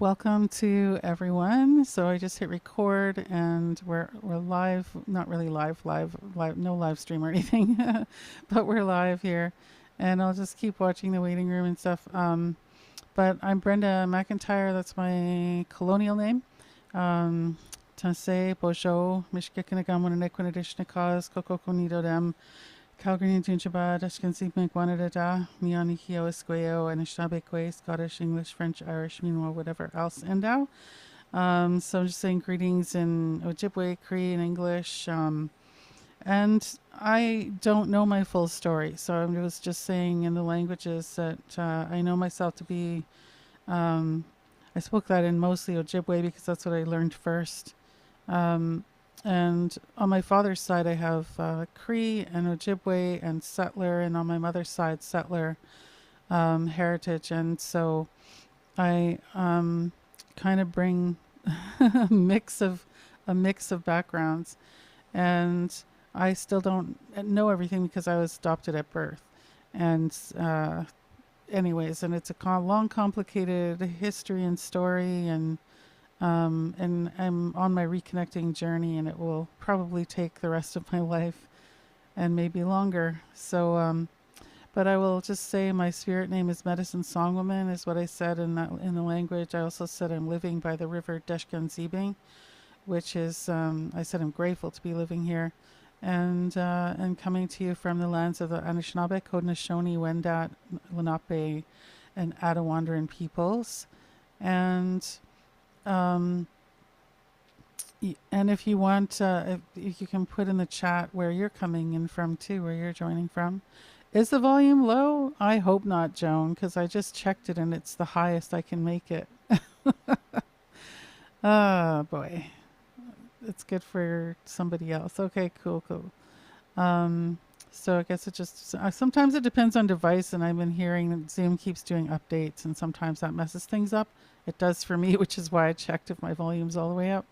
Welcome to everyone. So I just hit record and we're live, not really live, no live stream or anything, but we're live here. And I'll just keep watching the waiting room and stuff. But I'm Brenda McIntyre. That's my colonial name. Tase, Bojo, Mishkikinagamwananekwanadishnikaz, Kokokonidodem, Calgary Tunchaba, Dashkinsi Mekwanadada, Miani Hio Esqueo, and Ishabekwe, Scottish, English, French, Irish, meanwhile, whatever else. And now, so I'm just saying greetings in Ojibwe, Cree, and English. And I don't know my full story. So I was just saying in the languages that I know myself to be, I spoke that in mostly Ojibwe because that's what I learned first. And on my father's side, I have Cree and Ojibwe and settler, and on my mother's side, settler heritage. And so I kind of bring a mix of backgrounds, and I still don't know everything because I was adopted at birth. And anyways, and it's a long, complicated history and story, and I'm on my reconnecting journey, and it will probably take the rest of my life and maybe longer. So, but I will just say my spirit name is Medicine Songwoman, is what I said in the language. I also said I'm living by the river Deshkan Zibing, which is, I said I'm grateful to be living here, and coming to you from the lands of the Anishinaabe, Haudenosaunee, Wendat, Lenape, and Attawandaron peoples. And and if you want, if you can put in the chat where you're coming in from too, where you're joining from. Is the volume low? I hope not, Joan, because I just checked it and it's the highest I can make it. Oh boy, it's good for somebody else. Okay, cool. So I guess it just, sometimes it depends on device, and I've been hearing that Zoom keeps doing updates, and sometimes that messes things up. It does for me, which is why I checked if my volume's all the way up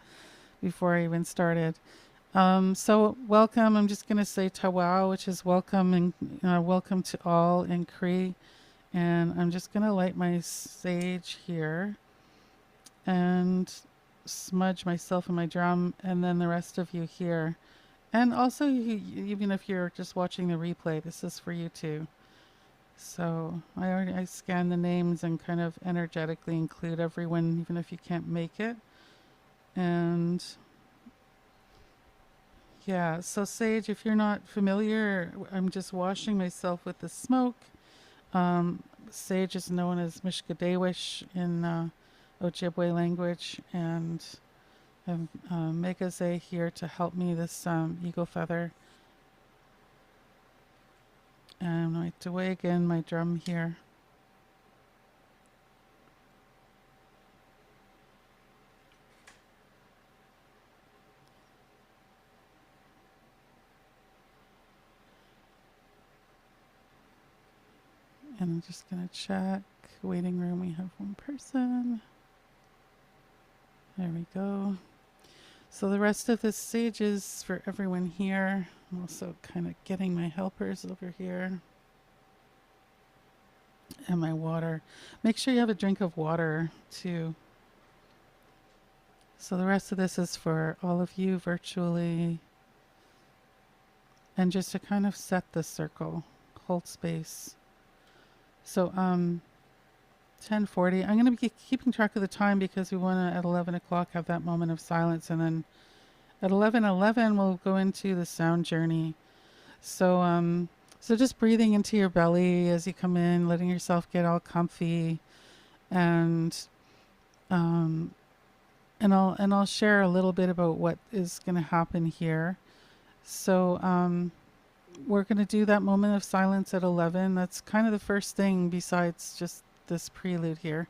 before I even started. So welcome. I'm just going to say Tawau, which is welcome, and welcome to all in Cree. And I'm just going to light my sage here and smudge myself and my drum, and then the rest of you here. And also, even if you're just watching the replay, this is for you too. So I scan the names and kind of energetically include everyone, even if you can't make it. And yeah, so sage, if you're not familiar, I'm just washing myself with the smoke. Sage is known as Mishkadewish in Ojibwe language, and I have Megaze here to help me, this eagle feather. And I to weigh again my drum here. And I'm just going to check. Waiting room, we have one person. There we go. So the rest of this sage is for everyone here. I'm also kind of getting my helpers over here. And my water. Make sure you have a drink of water too. So the rest of this is for all of you virtually. And just to kind of set the circle, hold space. So 10:40. I'm going to be keeping track of the time because we want to, at 11 o'clock, have that moment of silence. And then at 11:11, we'll go into the sound journey. So, so just breathing into your belly as you come in, letting yourself get all comfy, and I'll share a little bit about what is going to happen here. So, we're going to do that moment of silence at 11. That's kind of the first thing besides just this prelude here.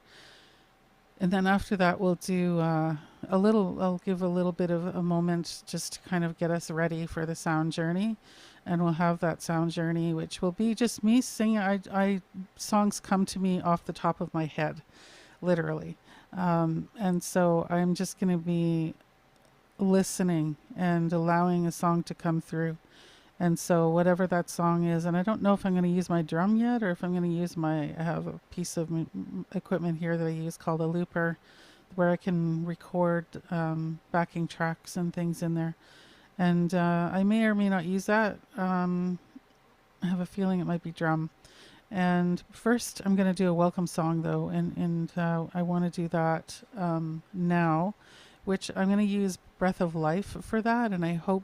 And then after that, we'll do I'll give a little bit of a moment just to kind of get us ready for the sound journey. And we'll have that sound journey, which will be just me singing. Songs come to me off the top of my head, literally. And so I'm just going to be listening and allowing a song to come through. And so whatever that song is, and I don't know if I'm going to use my drum yet, or if I'm going to use I have a piece of equipment here that I use called a looper, where I can record backing tracks and things in there. And I may or may not use that. I have a feeling it might be drum. And first, I'm going to do a welcome song, though, and I want to do that now, which I'm going to use Breath of Life for that, and I hope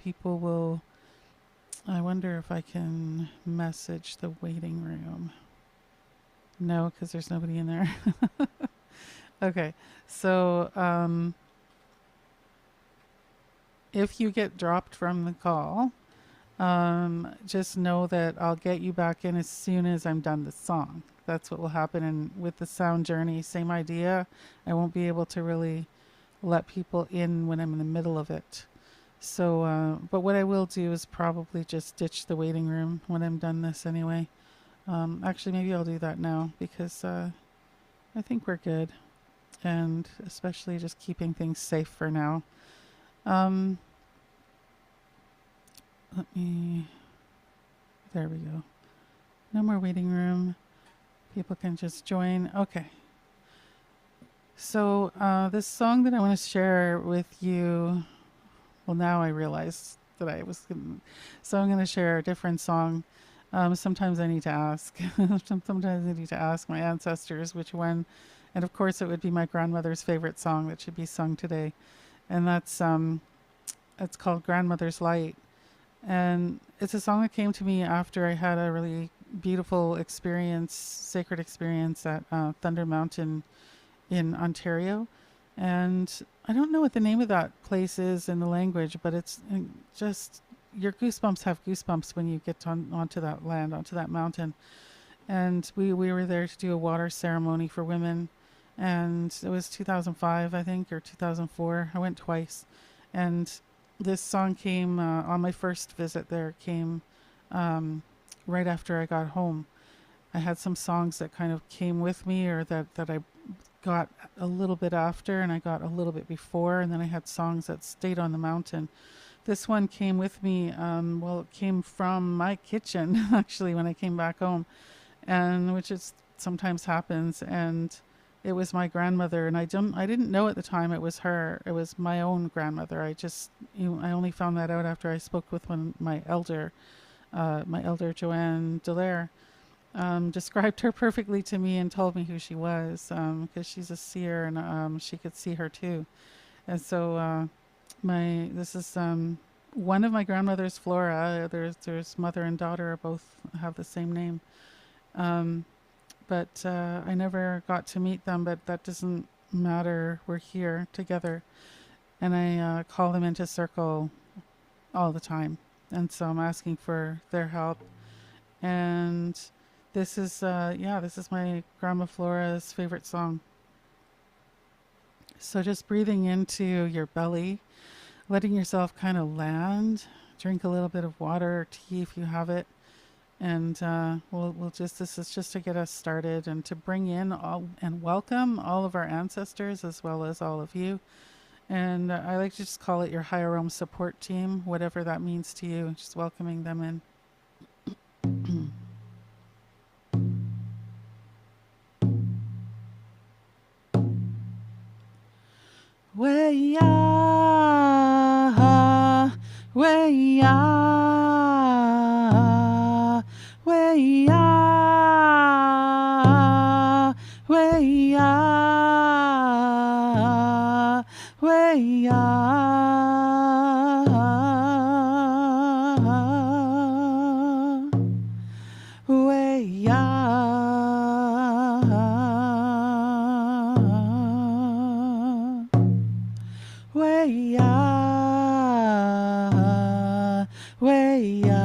people will. I wonder if I can message the waiting room. No, because there's nobody in there. Okay, so if you get dropped from the call, just know that I'll get you back in as soon as I'm done the song. That's what will happen. And with the sound journey, same idea. I won't be able to really let people in when I'm in the middle of it. So, but what I will do is probably just ditch the waiting room when I'm done this anyway. Actually, maybe I'll do that now because I think we're good. And especially just keeping things safe for now. Let me, there we go. No more waiting room. People can just join. Okay. So this song that I want to share with you, well, now I realize that I was going to, so I'm going to share a different song. Sometimes I need to ask. Sometimes I need to ask my ancestors which one. And of course it would be my grandmother's favorite song that should be sung today. And that's it's called Grandmother's Light. And it's a song that came to me after I had a really beautiful experience, sacred experience at Thunder Mountain in Ontario. And I don't know what the name of that place is in the language, but it's just, your goosebumps have goosebumps when you get onto that land, onto that mountain. And we were there to do a water ceremony for women. And it was 2005, I think, or 2004. I went twice. And this song came on my first visit there, came right after I got home. I had some songs that kind of came with me, or that I got a little bit after, and I got a little bit before, and then I had songs that stayed on the mountain. This one came with me, well, it came from my kitchen, actually, when I came back home, and which is sometimes happens, and it was my grandmother, and I didn't know at the time it was her. It was my own grandmother. I only found that out after I spoke with my elder Joanne Dallaire. Described her perfectly to me and told me who she was, because she's a seer, and she could see her too. And so this is one of my grandmother's flora. There's mother and daughter both have the same name. But I never got to meet them, but that doesn't matter. We're here together. And I call them into circle all the time. And so I'm asking for their help. And this is my Grandma Flora's favorite song. So just breathing into your belly, letting yourself kind of land, drink a little bit of water or tea if you have it. And this is just to get us started and to bring in all and welcome all of our ancestors as well as all of you. And I like to just call it your higher realm support team, whatever that means to you, just welcoming them in. Way ah, way ah, way ah, way ah, way ah, way way ah, way ah, way ah, way ah,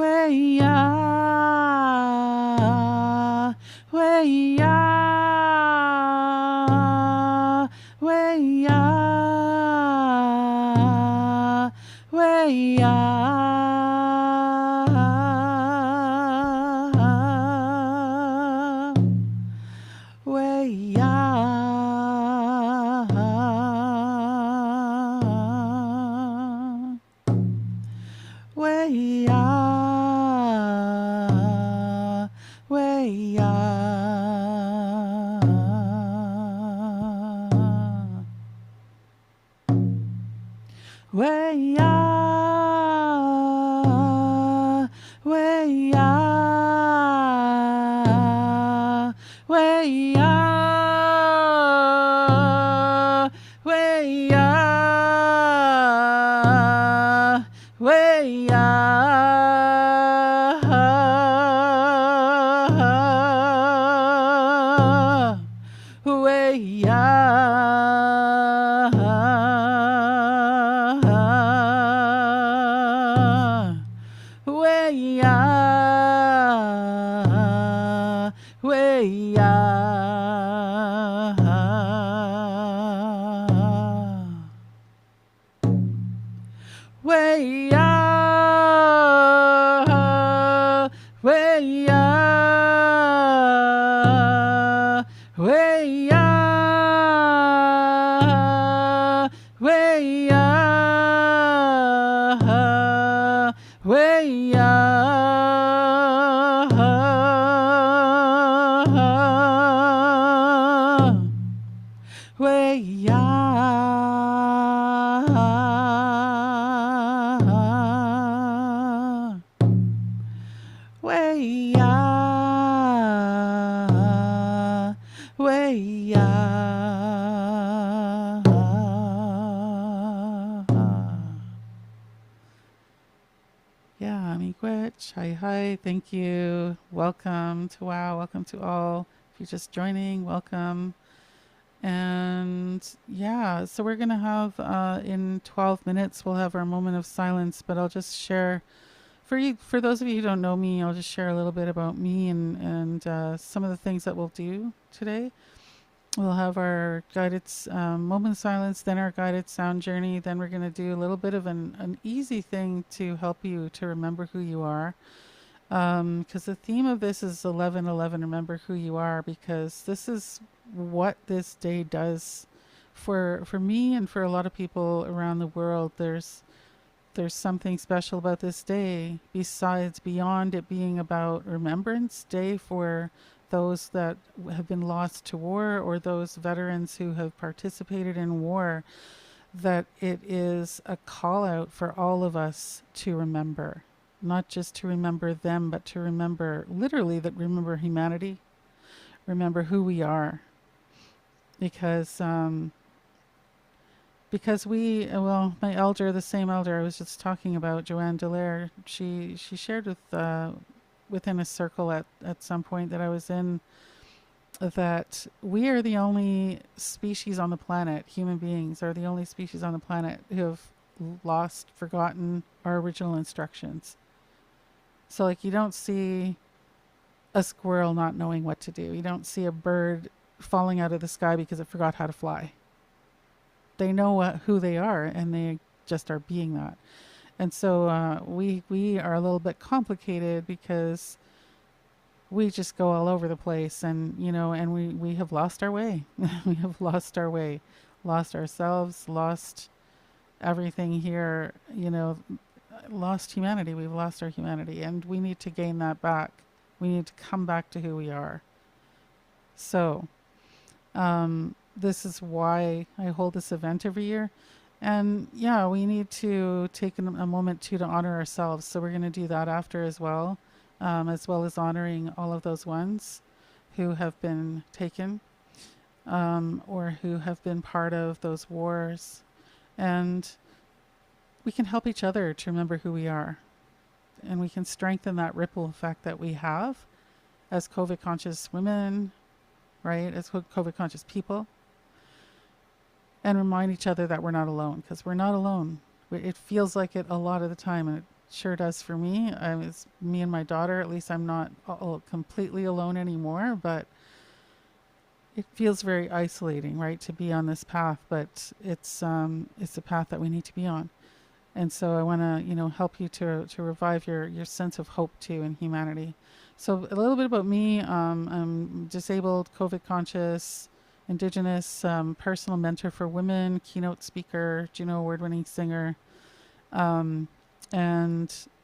way ah, way ah, way ah. Way ah, way ah, way ah, way ah, way ah, way ah, way ah, way ah, way ah, way ah, way ah, way ah, way ah, way ah, way ah, way ah, way ah. Yeah, Miigwech. Hi, hi. Thank you. Welcome to WOW. Welcome to all. If you're just joining, welcome. And yeah, so we're going to have in 12 minutes, we'll have our moment of silence, but I'll just share for you, for those of you who don't know me, I'll just share a little bit about me and some of the things that we'll do today. We'll have our guided moment of silence, then our guided sound journey. Then we're going to do a little bit of an easy thing to help you to remember who you are. Because the theme of this is 11:11, remember who you are, because this is what this day does for me and for a lot of people around the world. There's something special about this day beyond it being about Remembrance Day for those that have been lost to war or those veterans who have participated in war, that it is a call out for all of us to remember, not just to remember them, but to remember, literally, that remember humanity, remember who we are. Because we, well, my elder, the same elder I was just talking about, Joanne Dallaire, she shared with within a circle at some point that I was in, that we are the only species on the planet, human beings are the only species on the planet who have forgotten our original instructions. So like, you don't see a squirrel not knowing what to do. You don't see a bird falling out of the sky because it forgot how to fly. They know who they are, and they just are being that. And so we are a little bit complicated because we just go all over the place, and we have lost our way. We have lost our way, lost ourselves, lost everything here. Lost humanity. We've lost our humanity, and we need to gain that back. We need to come back to who we are. So this is why I hold this event every year. And yeah, we need to take a moment to honor ourselves. So we're going to do that after as well as honoring all of those ones who have been taken or who have been part of those wars. And we can help each other to remember who we are. And we can strengthen that ripple effect that we have as COVID conscious women, right? As COVID conscious people. And remind each other that we're not alone, because we're not alone. It feels like it a lot of the time, and it sure does for me. It's me and my daughter. At least I'm not completely alone anymore, but it feels very isolating, right, to be on this path. But it's a path that we need to be on. And so I want to, help you to revive your sense of hope too in humanity. So a little bit about me. I'm disabled, COVID conscious, Indigenous, personal mentor for women, keynote speaker, Juno award-winning singer. And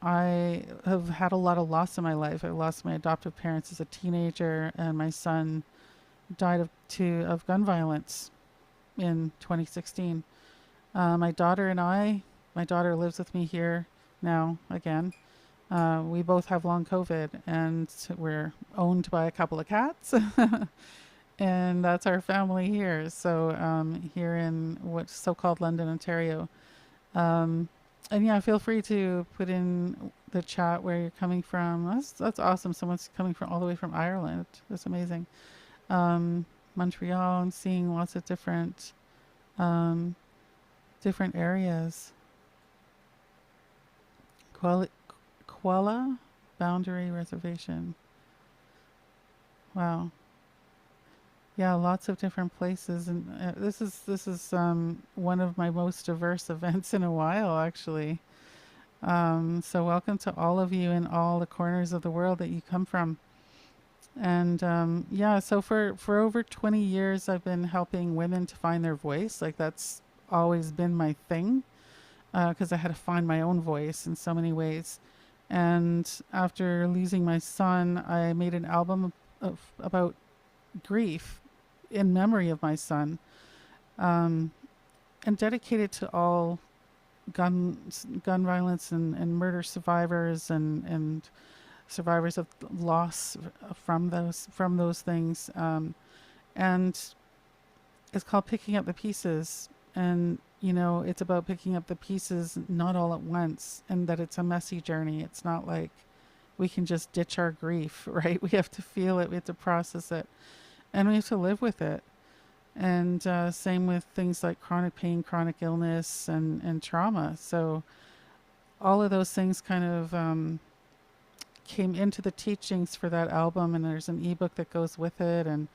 I have had a lot of loss in my life. I lost my adoptive parents as a teenager, and my son died of gun violence in 2016. My daughter and I my daughter lives with me here now again. We both have long COVID, and we're owned by a couple of cats. And that's our family here. So here in what's so-called London, Ontario. Um, and yeah, feel free to put in the chat where you're coming from. That's awesome. Someone's coming from all the way from Ireland. That's amazing. Montreal. I'm seeing lots of um, different areas. Koala Boundary Reservation. Wow. Yeah, lots of different places, and this is one of my most diverse events in a while, actually. So welcome to all of you in all the corners of the world that you come from. And yeah, so for over 20 years, I've been helping women to find their voice. Like that's always been my thing, because I had to find my own voice in so many ways. And after losing my son, I made an album about grief in memory of my son, um, and dedicated to all gun violence and murder survivors and survivors of loss from those things. And it's called Picking Up the Pieces. And it's about picking up the pieces not all at once, and that it's a messy journey. It's not like we can just ditch our grief, right? We have to feel it, we have to process it, and we have to live with it. And same with things like chronic pain, chronic illness, and trauma. So all of those things kind of came into the teachings for that album, and there's an ebook that goes with it. And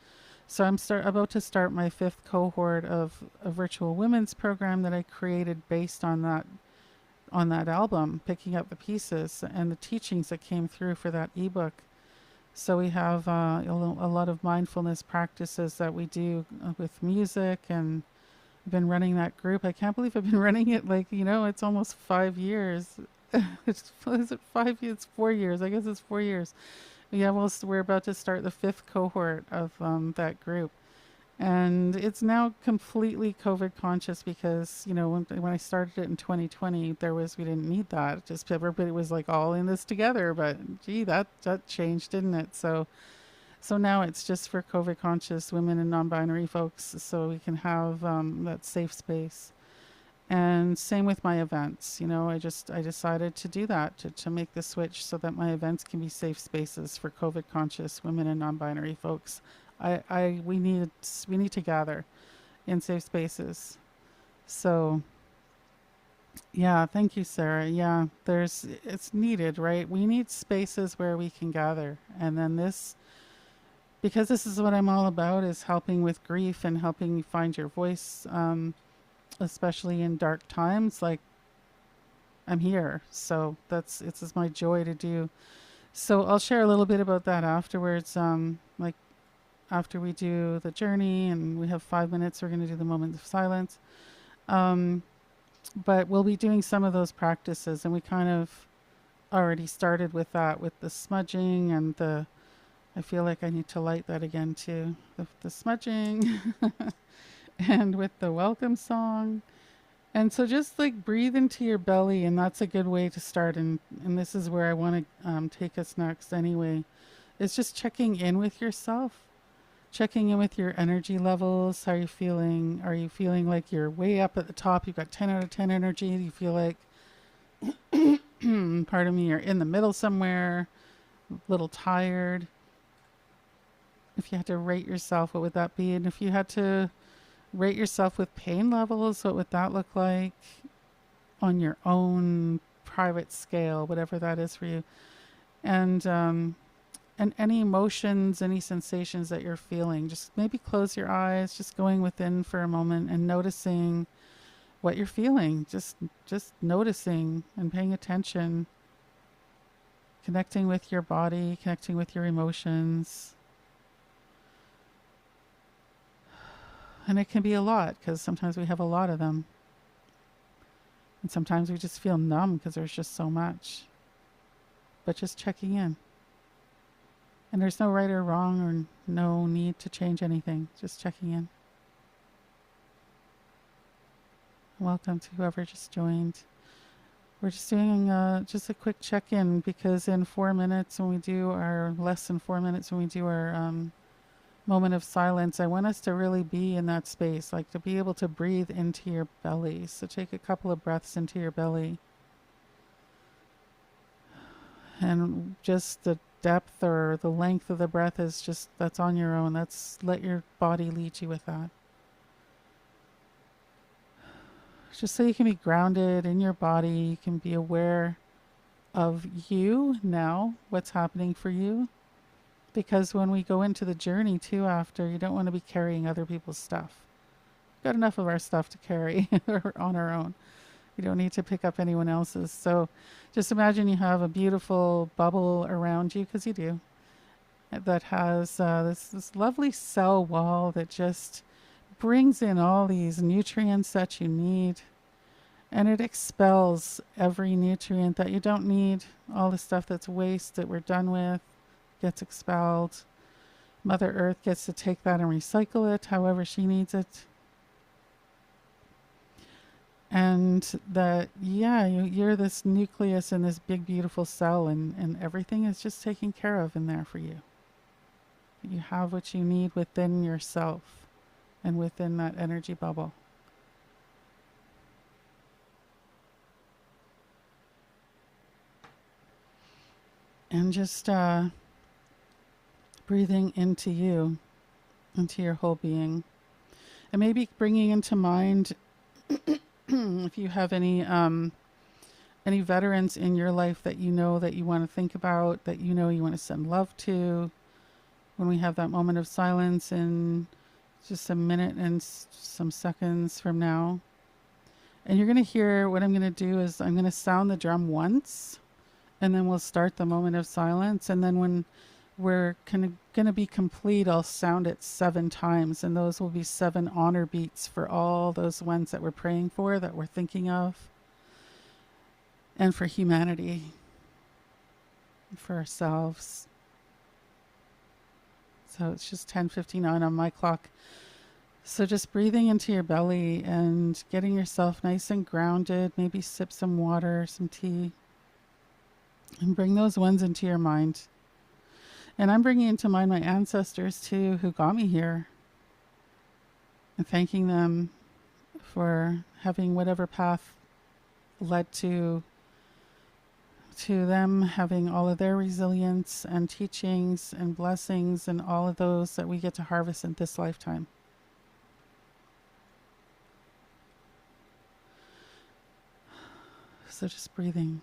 so I'm about to start my 5th cohort of a virtual women's program that I created based on that album, Picking Up the Pieces, and the teachings that came through for that ebook. So we have a lot of mindfulness practices that we do with music, and I've been running that group. I can't believe I've been running it it's almost 5 years. Is it 5 years? It's 4 years. I guess it's 4 years. Yeah, well, we're about to start the 5th cohort of that group. And it's now completely COVID conscious because, when I started it in 2020, we didn't need that. Just everybody was like all in this together. But gee, that changed, didn't it? So now it's just for COVID conscious women and non-binary folks, so we can have that safe space. And same with my events. I decided to do that, to make the switch so that my events can be safe spaces for COVID conscious women and non-binary folks. We need to gather in safe spaces. So yeah, thank you, Sarah. Yeah, it's needed, right? We need spaces where we can gather. And then because this is what I'm all about, is helping with grief and helping you find your voice, especially in dark times. Like, I'm here. So it's my joy to do. So I'll share a little bit about that afterwards. Like after we do the journey and we have 5 minutes, we're going to do the moment of silence. But we'll be doing some of those practices, and we kind of already started with that, with the smudging and I feel like I need to light that again too. The smudging and with the welcome song. And so just like breathe into your belly, and that's a good way to start. And this is where I want to take us next anyway. It's just checking in with yourself, checking in with your energy levels. How are you feeling? Are you feeling like you're way up at the top? You've got 10 out of 10 energy. Do you feel like, pardon me, you're in the middle somewhere, a little tired? If you had to rate yourself, what would that be? And if you had to rate yourself with pain levels, what would that look like on your own private scale, whatever that is for you? And any emotions, any sensations that you're feeling, just maybe close your eyes, just going within for a moment and noticing what you're feeling, just noticing and paying attention, connecting with your body, connecting with your emotions. And it can be a lot, because sometimes we have a lot of them. And sometimes we just feel numb because there's just so much. But just checking in. And there's no right or wrong or no need to change anything. Just checking in. Welcome to whoever just joined. We're just doing just a quick check-in, because in 4 minutes when we do our, less than 4 minutes when we do our moment of silence, I want us to really be in that space, like to be able to breathe into your belly. So take a couple of breaths into your belly. And just the depth or the length of the breath is just, that's on your own. Let your body lead you with that. Just so you can be grounded in your body, you can be aware of you now, what's happening for you. Because when we go into the journey too after, you don't want to be carrying other people's stuff. We've got enough of our stuff to carry on our own. You don't need to pick up anyone else's. So just imagine you have a beautiful bubble around you, because you do, that has this lovely cell wall that just brings in all these nutrients that you need, and it expels every nutrient that you don't need. All the stuff that's waste that we're done with gets expelled. Mother Earth gets to take that and recycle it however she needs it. And that, yeah, you're this nucleus in this big beautiful cell, and everything is just taken care of in there for you. You have what you need within yourself and within that energy bubble. And just breathing into you, into your whole being. And maybe bringing into mind if you have any veterans in your life that you know that you want to think about, that you know you want to send love to. When we have that moment of silence in just a minute and some seconds from now. And you're going to hear, what I'm going to do is I'm going to sound the drum once, and then we'll start the moment of silence. And then when we're going to be complete, I'll sound it 7 times, and those will be 7 honor beats for all those ones that we're praying for, that we're thinking of, and for humanity, for ourselves. So it's just 10:59 on my clock. So just breathing into your belly and getting yourself nice and grounded. Maybe sip some water, some tea, and bring those ones into your mind. And I'm bringing into mind my ancestors too, who got me here, and thanking them for having whatever path led to them having all of their resilience and teachings and blessings and all of those that we get to harvest in this lifetime. So just breathing.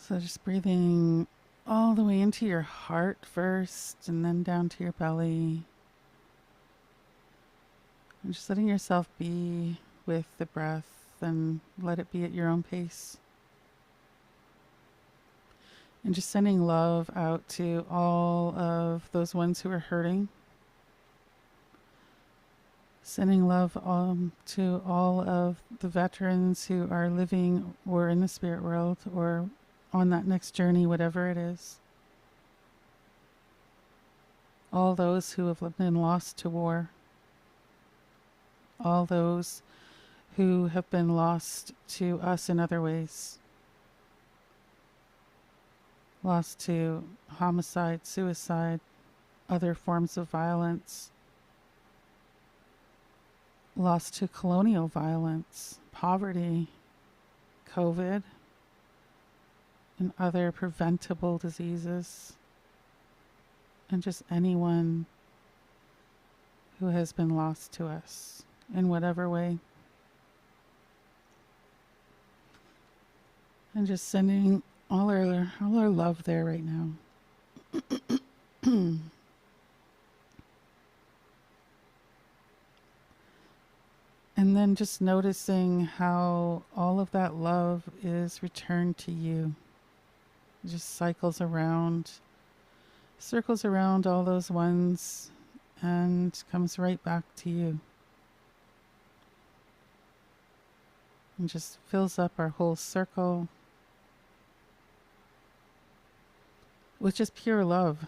So just breathing all the way into your heart first and then down to your belly. And just letting yourself be with the breath and let it be at your own pace. And just sending love out to all of those ones who are hurting. Sending love to all of the veterans who are living or in the spirit world or on that next journey, whatever it is. All those who have been lost to war. All those who have been lost to us in other ways. Lost to homicide, suicide, other forms of violence. Lost to colonial violence, poverty, COVID, and other preventable diseases, and just anyone who has been lost to us in whatever way. And just sending all our love there right now. And then just noticing how all of that love is returned to you. It just cycles around, circles around all those ones, and comes right back to you. And just fills up our whole circle with just pure love.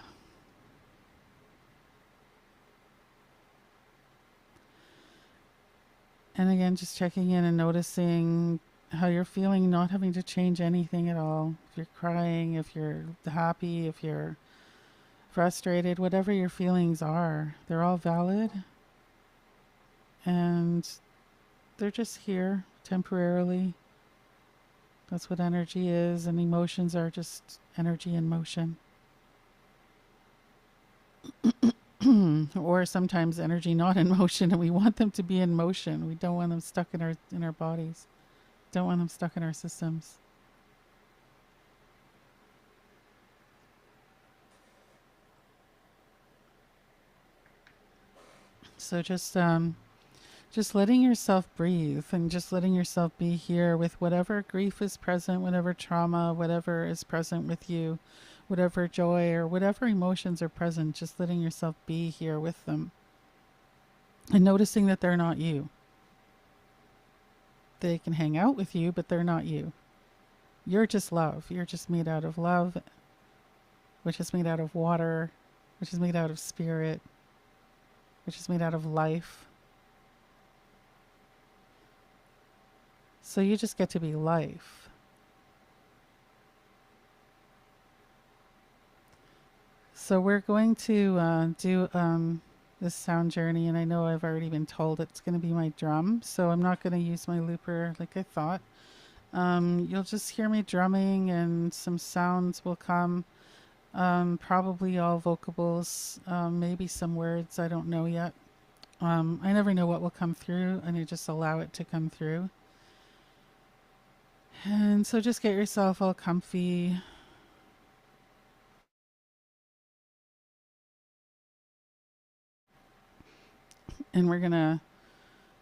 And again, just checking in and noticing how you're feeling, not having to change anything at all. If you're crying, if you're happy, if you're frustrated, whatever your feelings are, they're all valid. And they're just here temporarily. That's what energy is, and emotions are just energy in motion. Or sometimes energy not in motion, and we want them to be in motion. We don't want them stuck in our bodies. Don't want them stuck in our systems. So just letting yourself breathe and just letting yourself be here with whatever grief is present, whatever trauma, whatever is present with you, whatever joy or whatever emotions are present, just letting yourself be here with them. And noticing that they're not you. They can hang out with you, but they're not you. You're just love. You're just made out of love, which is made out of water, which is made out of spirit, which is made out of life. So you just get to be life. So we're going to do this sound journey, and I know I've already been told it's going to be my drum, so I'm not going to use my looper like I thought. You'll just hear me drumming, and some sounds will come. Probably all vocables, maybe some words, I don't know yet. I never know what will come through, and you just allow it to come through. And so just get yourself all comfy. And we're going to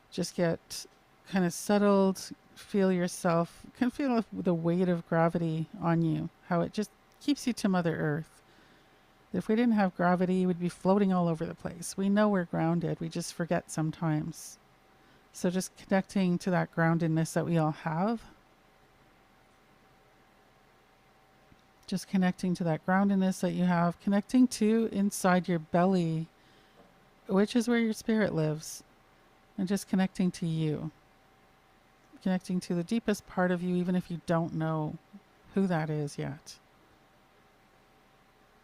just get kind of settled, feel yourself, can feel the weight of gravity on you, how it just keeps you to Mother Earth. If we didn't have gravity, we'd be floating all over the place. We know we're grounded, we just forget sometimes. So just connecting to that groundedness that we all have. Just connecting to that groundedness that you have, connecting to inside your belly, which is where your spirit lives, and just connecting to you. Connecting to the deepest part of you, even if you don't know who that is yet.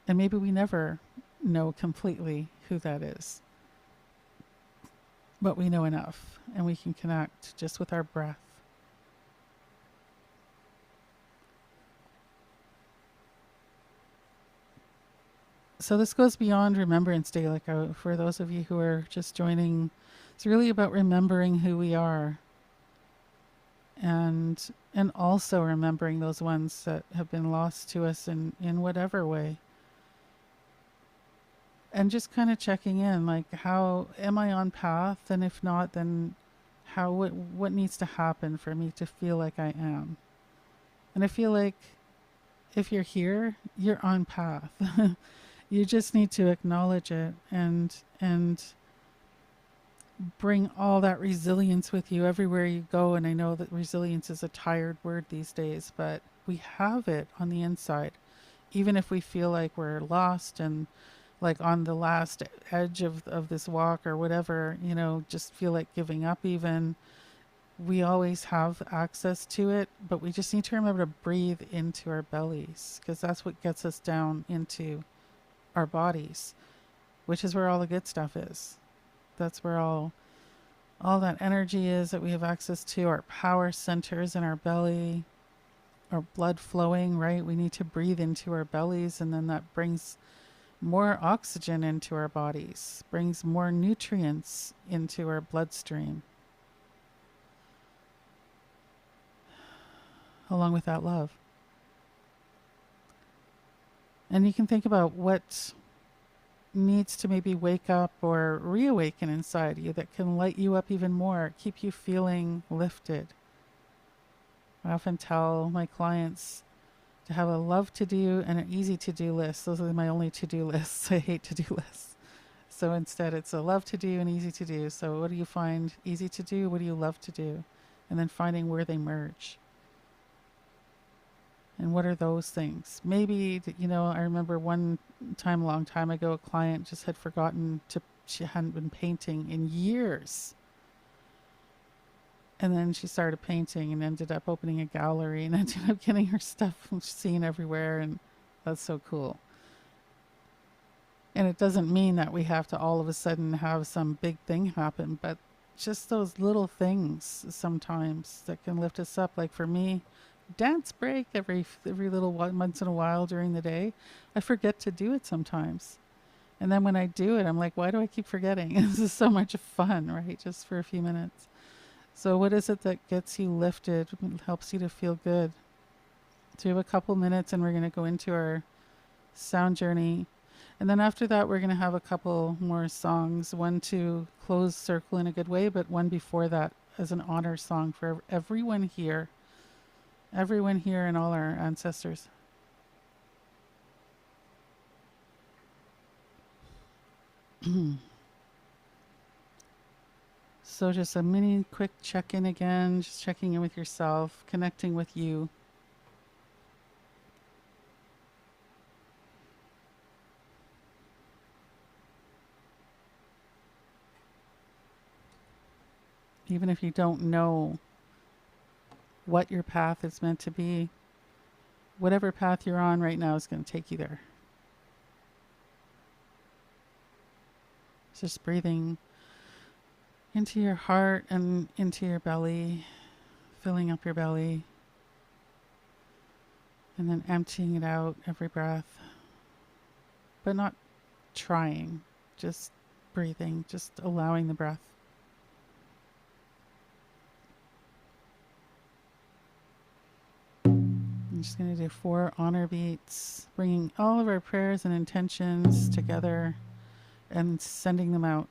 And maybe we never know completely who that is. But we know enough, and we can connect just with our breath. So this goes beyond Remembrance Day. Like for those of you who are just joining, it's really about remembering who we are and also remembering those ones that have been lost to us in whatever way. And just kind of checking in, like, how am I on path? And if not, then what needs to happen for me to feel like I am? And I feel like if you're here, you're on path. You just need to acknowledge it and bring all that resilience with you everywhere you go. And I know that resilience is a tired word these days, but we have it on the inside. Even if we feel like we're lost and like on the last edge of this walk or whatever, just feel like giving up even, we always have access to it, but we just need to remember to breathe into our bellies, because that's what gets us down into our bodies, which is where all the good stuff is. That's where all that energy is that we have access to, our power centers in our belly, our blood flowing, right? We need to breathe into our bellies, and then that brings more oxygen into our bodies, brings more nutrients into our bloodstream, along with that love. And you can think about what needs to maybe wake up or reawaken inside you that can light you up even more, keep you feeling lifted. I often tell my clients to have a love to do and an easy to do list. Those are my only to do lists. I hate to do lists. So instead it's a love to do and easy to do. So what do you find easy to do? What do you love to do? And then finding where they merge. And what are those things? Maybe, I remember one time, a long time ago, a client just had forgotten she hadn't been painting in years. And then she started painting and ended up opening a gallery and ended up getting her stuff seen everywhere. And that's so cool. And it doesn't mean that we have to all of a sudden have some big thing happen, but just those little things sometimes that can lift us up. Like for me, dance break every little once in a while during the day. I forget to do it sometimes. And then when I do it, I'm like, why do I keep forgetting? This is so much fun, right? Just for a few minutes. So what is it that gets you lifted, helps you to feel good? So we have a couple minutes and we're going to go into our sound journey. And then after that, we're going to have a couple more songs, one to close circle in a good way, but one before that as an honor song for everyone here and all our ancestors. So just a mini quick check-in again, just checking in with yourself, connecting with you. Even if you don't know what your path is meant to be, whatever path you're on right now is going to take you there. Just breathing into your heart and into your belly, filling up your belly, and then emptying it out every breath, but not trying, just breathing, just allowing the breath. I'm just going to do 4 honor beats, bringing all of our prayers and intentions together and sending them out.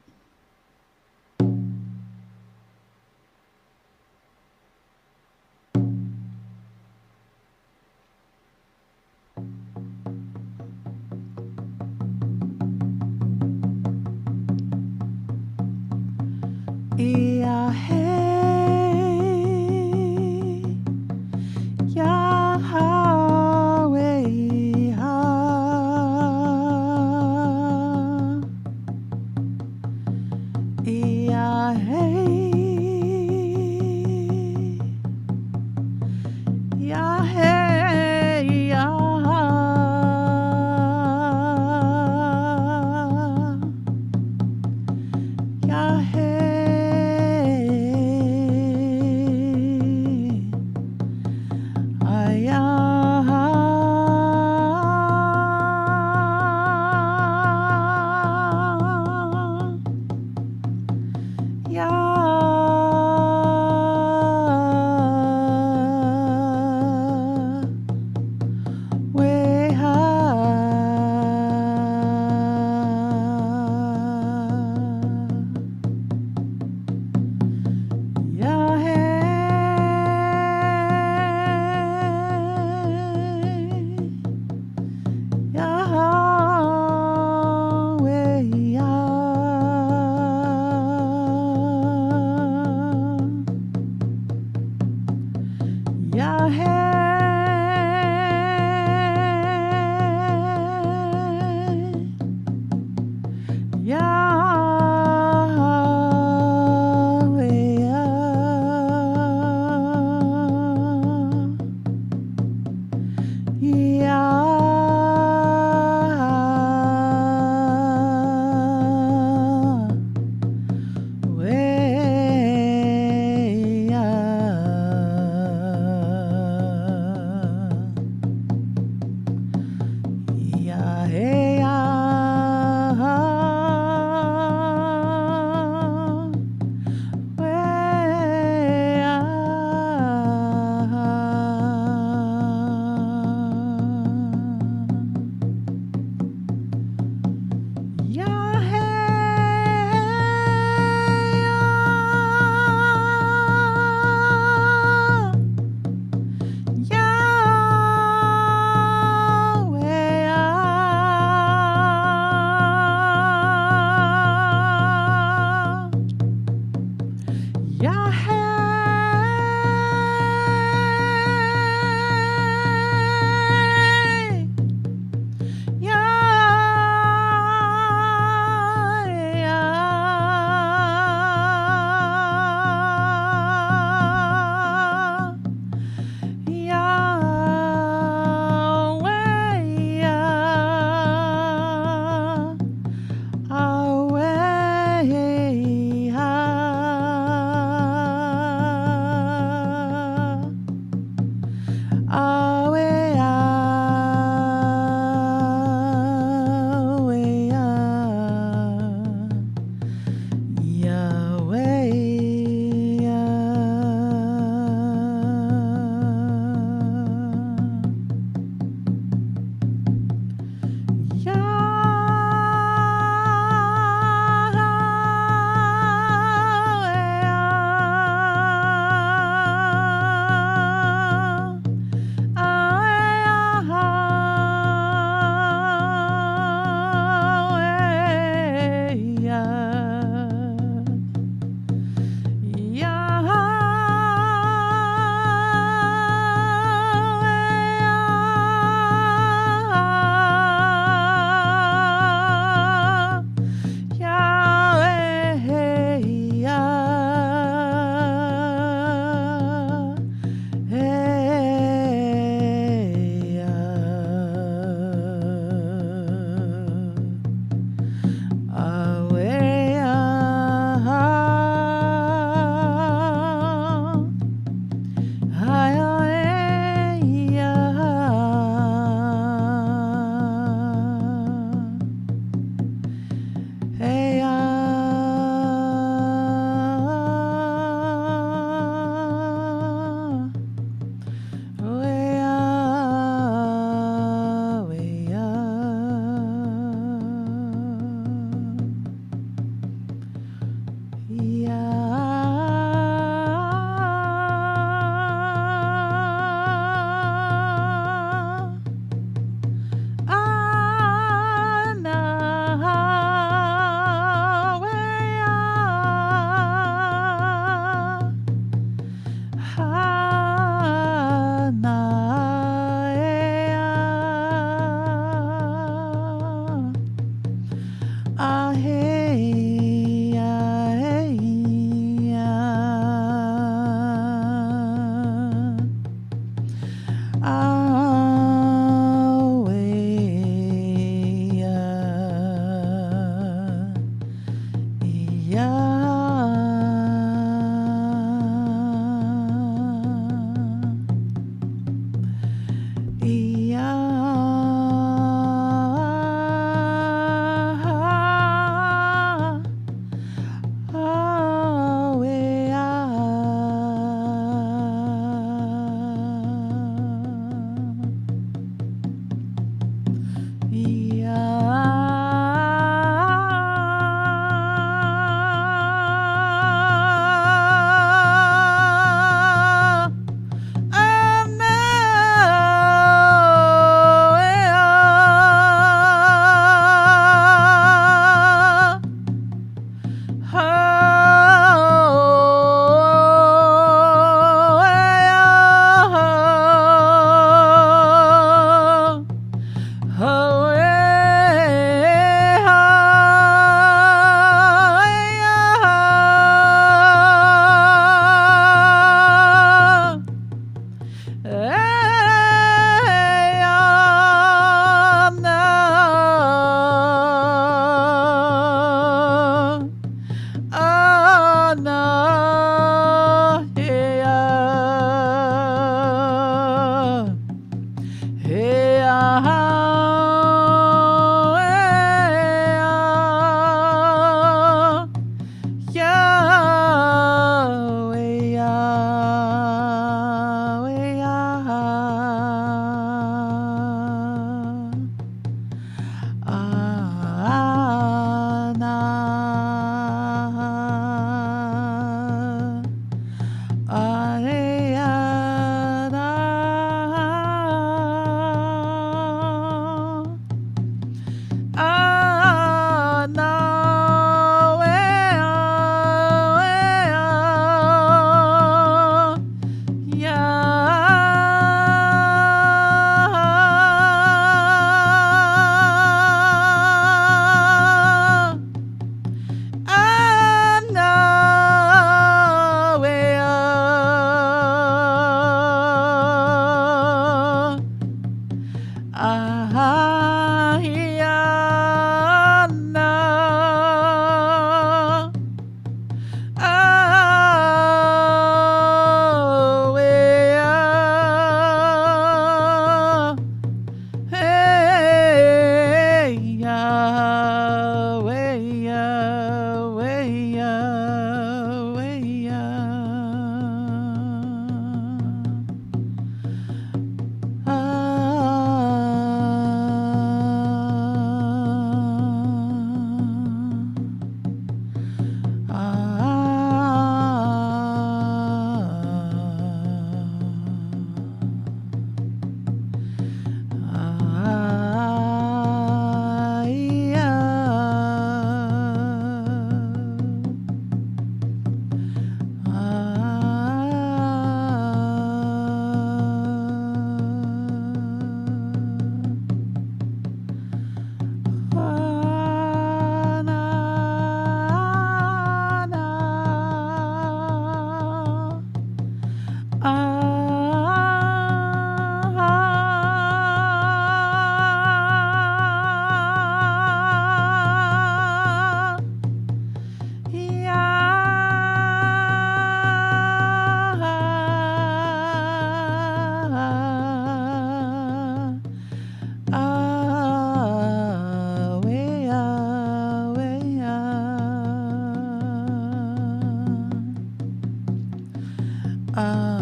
Away,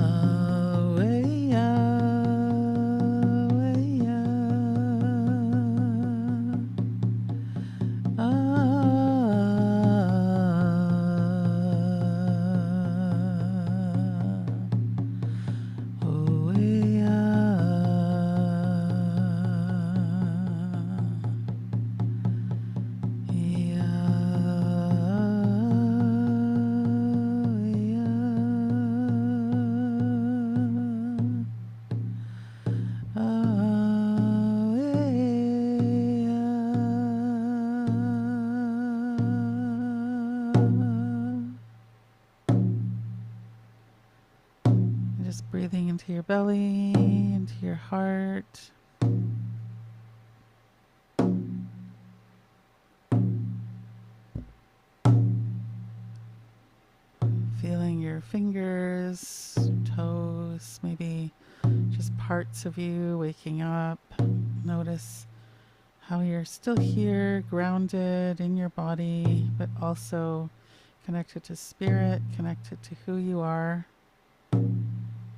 just breathing into your belly, into your heart. Feeling your fingers, toes, maybe just parts of you waking up. Notice how you're still here, grounded in your body, but also connected to spirit, connected to who you are.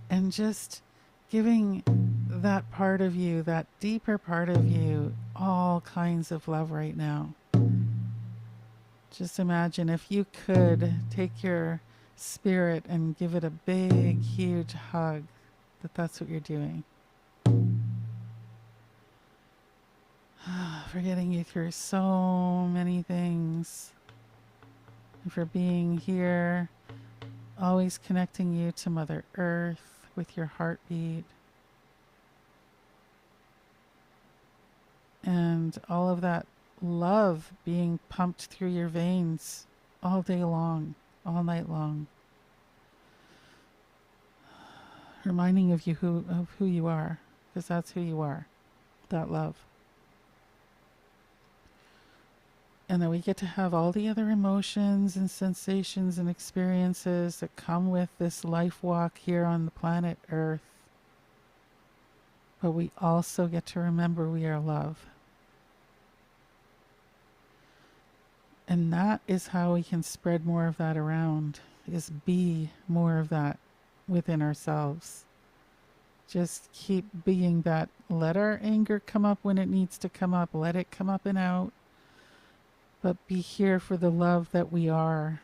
And just giving that part of you, that deeper part of you, all kinds of love right now. Just imagine if you could take your spirit and give it a big, huge hug, that's what you're doing. For getting you through so many things. And for being here, always connecting you to Mother Earth with your heartbeat. And all of that love being pumped through your veins all day long, all night long. Reminding of who you are, because that's who you are, that love. And then we get to have all the other emotions and sensations and experiences that come with this life walk here on the planet Earth. But we also get to remember we are love. And that is how we can spread more of that around, is be more of that within ourselves. Just keep being that. Let our anger come up when it needs to come up. Let it come up and out. But be here for the love that we are.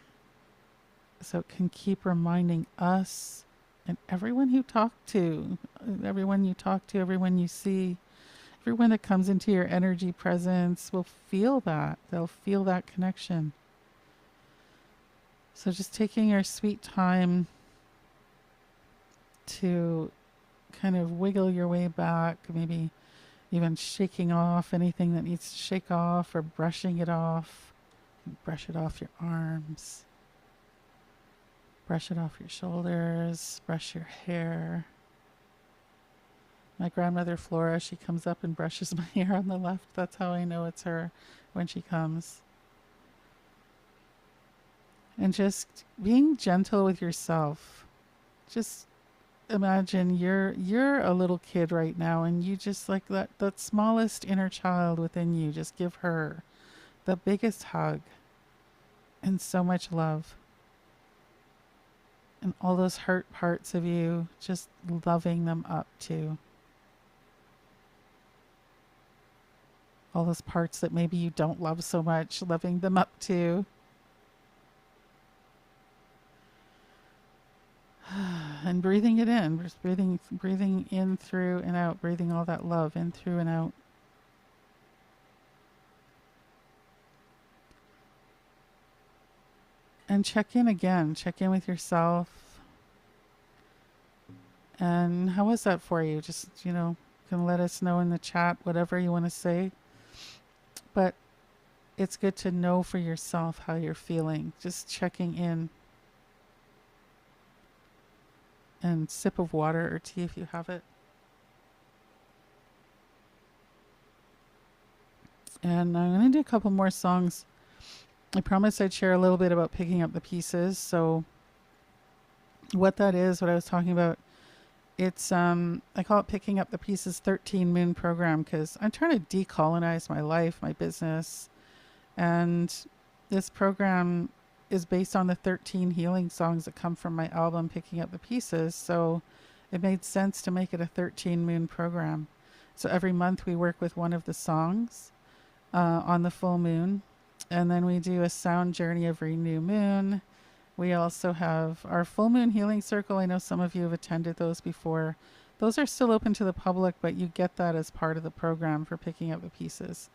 So it can keep reminding us and everyone you talk to, everyone you see, everyone that comes into your energy presence will feel that. They'll feel that connection. So just taking your sweet time to kind of wiggle your way back, maybe even shaking off anything that needs to shake off or brushing it off. Brush it off your arms. Brush it off your shoulders. Brush your hair. My grandmother Flora, she comes up and brushes my hair on the left. That's how I know it's her when she comes. And just being gentle with yourself. Just imagine you're a little kid right now, and you just like that smallest inner child within you. Just give her the biggest hug and so much love. And all those hurt parts of you, just loving them up too. All those parts that maybe you don't love so much, loving them up too. And breathing it in, just breathing in through and out, breathing all that love in through and out. And check in again, check in with yourself. And how was that for you? Just, can let us know in the chat, whatever you want to say. But it's good to know for yourself how you're feeling, just checking in. And sip of water or tea if you have it. And I'm going to do a couple more songs. I promised I'd share a little bit about picking up the pieces. So what that is, what I was talking about, it's, I call it Picking Up the Pieces 13 Moon Program, because I'm trying to decolonize my life, my business. And this program is based on the 13 healing songs that come from my album Picking Up the Pieces. So it made sense to make it a 13 moon program. So every month we work with one of the songs on the full moon. And then we do a sound journey every new moon. We also have our full moon healing circle. I know some of you have attended those before. Those are still open to the public, but you get that as part of the program for Picking Up the Pieces.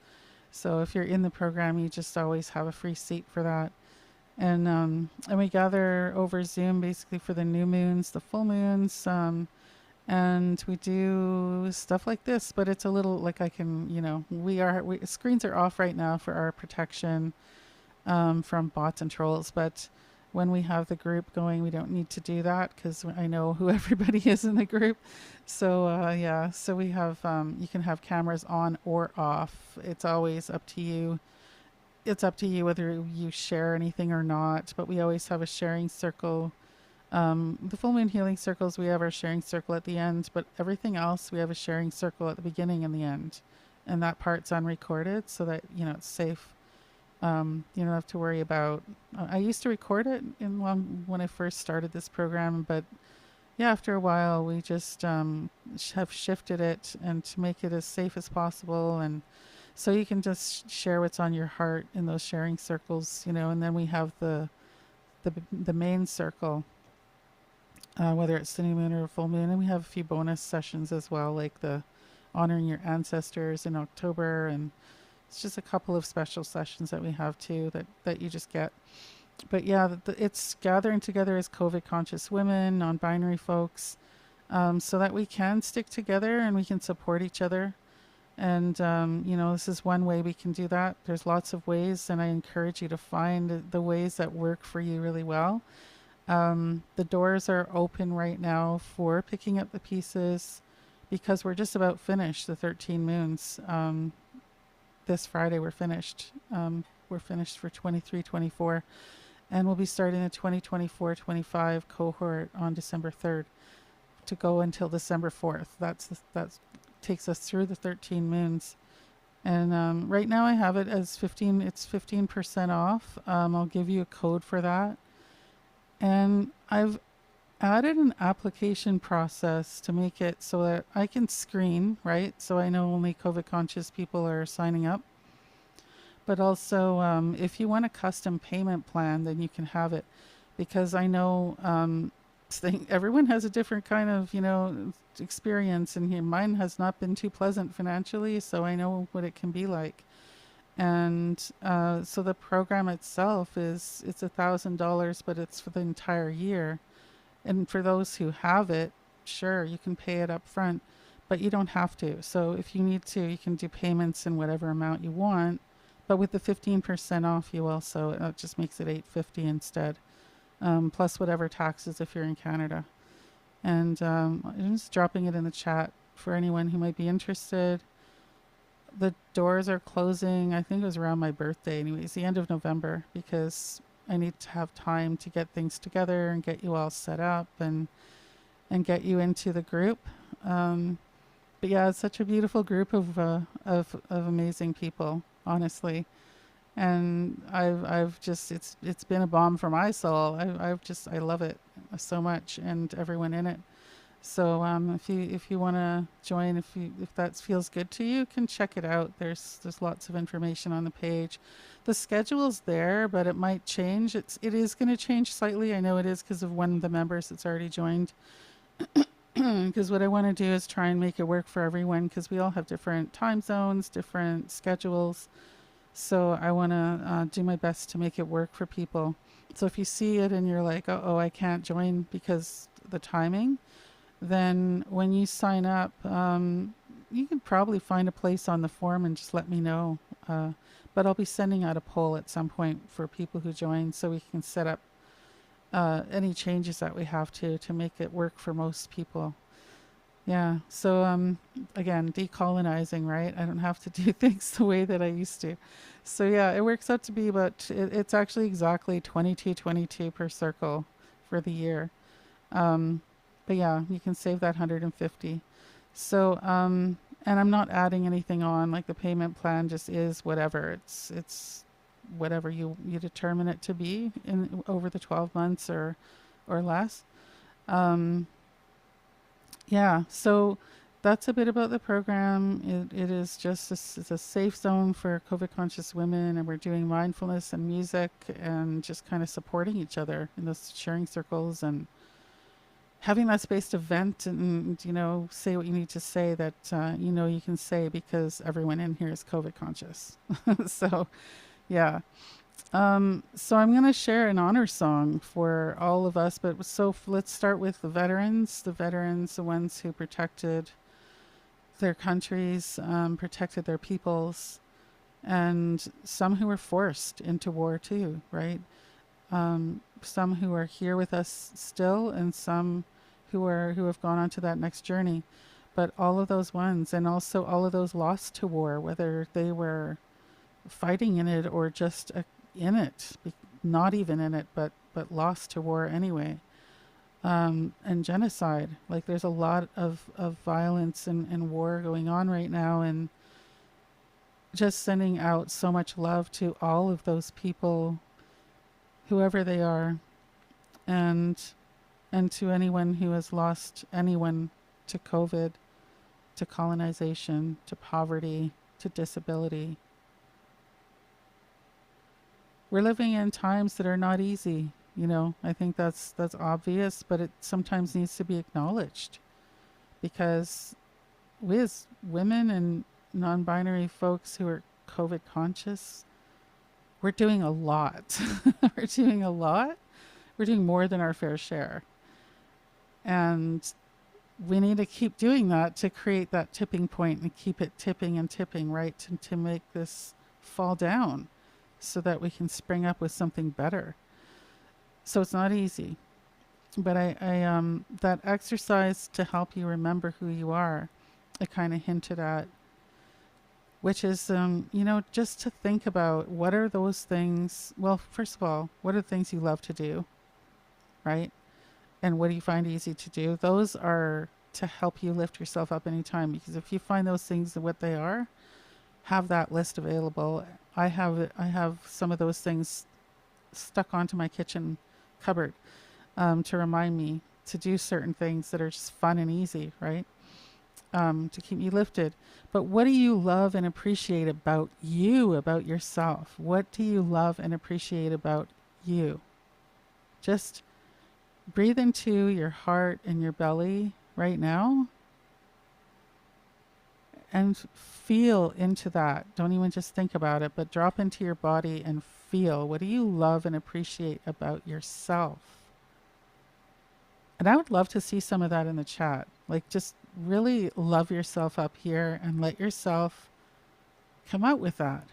So if you're in the program, you just always have a free seat for that. And we gather over Zoom basically for the new moons, the full moons, and we do stuff like this. But it's a little like I can, screens are off right now for our protection from bots and trolls. But when we have the group going, we don't need to do that because I know who everybody is in the group. So so we have you can have cameras on or off. It's always up to you. It's up to you whether you share anything or not, but we always have a sharing circle. The full moon healing circles, we have our sharing circle at the end, but everything else, we have a sharing circle at the beginning and the end. And that part's unrecorded so that, it's safe. You don't have to worry about, I used to record it when I first started this program, but yeah, after a while we just have shifted it and to make it as safe as possible. And so you can just share what's on your heart in those sharing circles, and then we have the main circle, whether it's the new moon or full moon. And we have a few bonus sessions as well, like the honoring your ancestors in October. And it's just a couple of special sessions that we have too that you just get. But yeah, it's gathering together as COVID conscious women, non-binary folks, so that we can stick together and we can support each other. And, this is one way we can do that. There's lots of ways, and I encourage you to find the ways that work for you really well. The doors are open right now for Picking Up the Pieces because we're just about finished the 13 moons. This Friday we're finished. We're finished for 23-24, and we'll be starting the 2024-25 cohort on December 3rd to go until December 4th. That's takes us through the 13 moons. And right now I have it as 15. It's 15% off. I'll give you a code for that. And I've added an application process to make it so that I can screen, right? So I know only COVID conscious people are signing up. But also, if you want a custom payment plan, then you can have it. Because I know everyone has a different kind of, experience. And here, mine has not been too pleasant financially, so I know what it can be like. And so the program itself it's $1,000, but it's for the entire year. And for those who have it, sure, you can pay it up front, but you don't have to. So if you need to, you can do payments in whatever amount you want. But with the 15% off, you also, it just makes it $850 instead, plus whatever taxes if you're in Canada. And I'm just dropping it in the chat for anyone who might be interested. The doors are closing, I think it was around my birthday anyways, the end of November, because I need to have time to get things together and get you all set up and get you into the group. But yeah, it's such a beautiful group of amazing people, honestly. And I've just, it's been a balm for my soul. I love it so much, and everyone in it. So if you want to join, if that feels good to you, you can check it out. There's lots of information on the page. The schedule's there, but it might change. It is going to change slightly. I know it is because of one of the members that's already joined. Because what I want to do is try and make it work for everyone, because we all have different time zones, different schedules. So I want to do my best to make it work for people. So if you see it and you're like, oh, I can't join because the timing, then when you sign up, you can probably find a place on the form and just let me know. But I'll be sending out a poll at some point for people who join, so we can set up any changes that we have to make it work for most people. Yeah. So again, decolonizing, right? I don't have to do things the way that I used to. So yeah, it works out to be about, it's actually exactly 22 per circle for the year. But yeah, you can save that 150. So and I'm not adding anything on, like the payment plan just is whatever. It's whatever you determine it to be in over the 12 months or less. Um, yeah, so that's a bit about the program. It is just it's a safe zone for COVID conscious women, and we're doing mindfulness and music and just kind of supporting each other in those sharing circles and having that space to vent and say what you need to say that you can say because everyone in here is COVID conscious. So yeah. So I'm going to share an honor song for all of us, but let's start with the veterans, the ones who protected their countries, protected their peoples, and some who were forced into war too, right? Some who are here with us still, and some who have gone on to that next journey. But all of those ones, and also all of those lost to war, whether they were fighting in it or just in it, not even in it, but lost to war anyway. And genocide. Like there's a lot of violence and war going on right now, and just sending out so much love to all of those people, whoever they are, and to anyone who has lost anyone to COVID, to colonization, to poverty, to disability. We're living in times that are not easy. I think that's obvious, but it sometimes needs to be acknowledged because we as women and non-binary folks who are COVID conscious, we're doing a lot. We're doing a lot. We're doing more than our fair share. And we need to keep doing that to create that tipping point and keep it tipping and tipping, right? To make this fall down so that we can spring up with something better. So it's not easy. But I that exercise to help you remember who you are, I kind of hinted at, which is, just to think about what are those things. Well, first of all, what are the things you love to do, right? And what do you find easy to do? Those are to help you lift yourself up anytime, because if you find those things what they are, have that list available. I have some of those things stuck onto my kitchen cupboard to remind me to do certain things that are just fun and easy, right? To keep me lifted. But what do you love and appreciate about you, about yourself? What do you love and appreciate about you? Just breathe into your heart and your belly right now and feel into that. Don't even just think about it, but drop into your body and feel. What do you love and appreciate about yourself? And I would love to see some of that in the chat. Like, just really love yourself up here and let yourself come out with that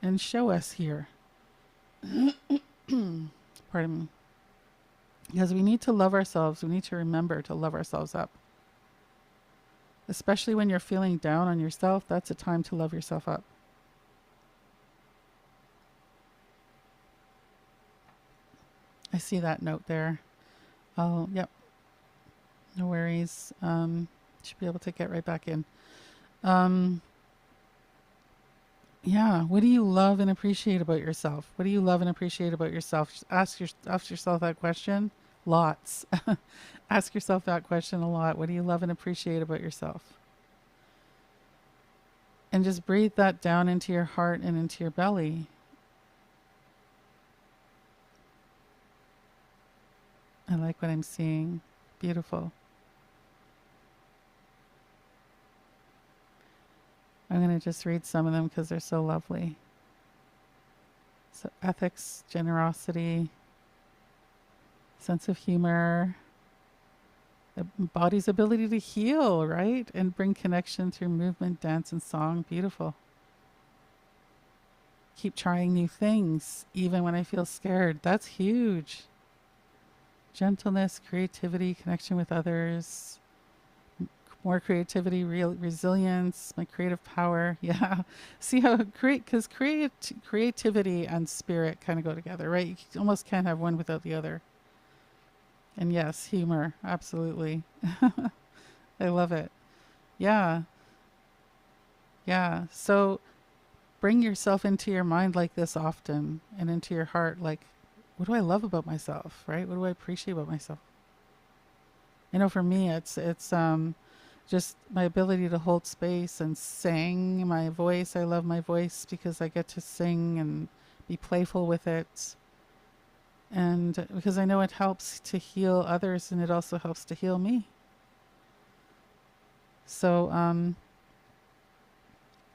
and show us here. Pardon me. Because we need to love ourselves. We need to remember to love ourselves up. Especially when you're feeling down on yourself, that's a time to love yourself up. I see that note there. Oh, yep. No worries. Should be able to get right back in. Yeah. What do you love and appreciate about yourself? What do you love and appreciate about yourself? Just ask yourself that question. Lots. Ask yourself that question a lot. What do you love and appreciate about yourself? And just breathe that down into your heart and into your belly. I like what I'm seeing. Beautiful. I'm going to just read some of them because they're so lovely. So ethics, generosity, sense of humor, the body's ability to heal, right? And bring connection through movement, dance, and song. Beautiful. Keep trying new things, even when I feel scared. That's huge. Gentleness, creativity, connection with others, more creativity, resilience, my creative power. Yeah. See how because creativity and spirit kind of go together, right? You almost can't have one without the other. And yes, humor. Absolutely. I love it. Yeah. Yeah. So bring yourself into your mind like this often, and into your heart, like, what do I love about myself, right? What do I appreciate about myself? I know for me, it's just my ability to hold space and sing my voice. I love my voice because I get to sing and be playful with it. And because I know it helps to heal others, and it also helps to heal me. So,